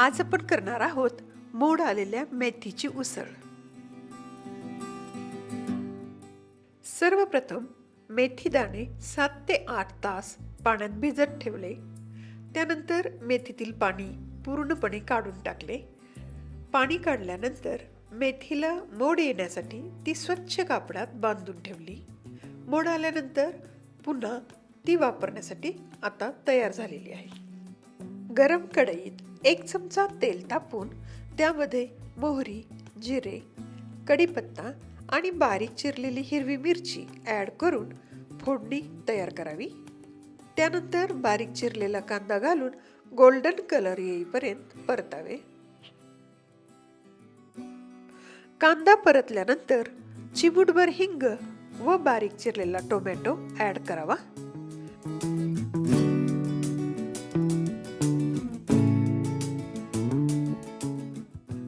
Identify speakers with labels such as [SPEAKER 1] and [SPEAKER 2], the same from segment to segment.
[SPEAKER 1] आज आपण करणार आहोत मोड आलेल्या मेथीची उसळ। सर्वप्रथम मेथी दाणे 7 ते 8 तास पाण्यात भिजत ठेवले। त्यानंतर मेथीतील पाणी पूर्णपणे काढून टाकले। पाणी काढल्यानंतर मेथीला मोड येण्यासाठी ती स्वच्छ कापडात बांधून ठेवली। मोड आल्यानंतर पुन्हा ती वापरण्यासाठी आता तयार झालेली आहे। गरम कढईत 1 चमचा तेल टाकून त्यामध्ये मोहरी, जिरे, कढीपत्ता आणि बारीक चिरलेली हिरवी मिरची ॲड करून फोडणी तयार करावी। त्यानंतर बारीक चिरलेला कांदा घालून गोल्डन कलर येईपर्यंत परतावे। कांदा परतल्यानंतर चिमूटभर हिंग व बारीक चिरलेला टोमॅटो ॲड करावा।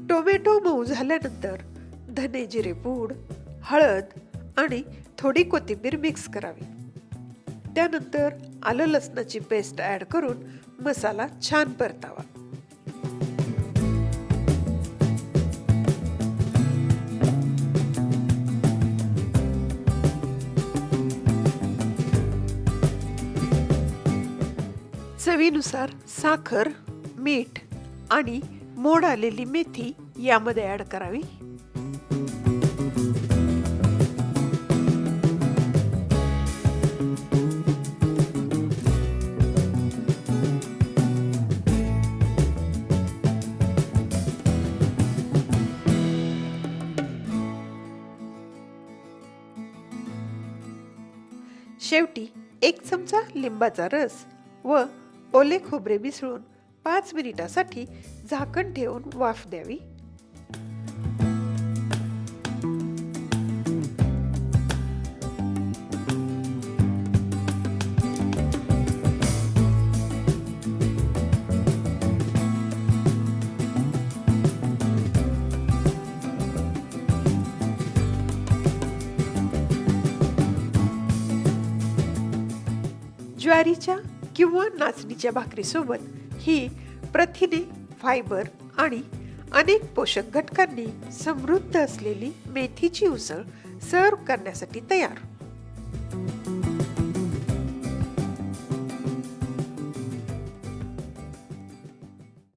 [SPEAKER 1] टोमॅटो मऊ झाल्यानंतर धने जिरे पूड, हळद आणि थोडी कोथिंबीर मिक्स करावी। त्यानंतर आलं लसणाची पेस्ट ॲड करून मसाला छान परतावा। चवीनुसार साखर, मीठ आणि मोड आलेली मेथी यामध्ये ॲड करावी। शेवटी 1 चमचा लिंबाचा रस व ओले खोबरे मिसळून 5 मिनिटासाठी झाकण ठेवून वाफ द्यावी। ज्वारीच्या किंवा नाचणीच्या भाकरीसोबत ही प्रथिने, फायबर आणि अनेक पोषक घटकांनी समृद्ध असलेली मेथीची उसळ सर्व्ह करण्यासाठी तयार।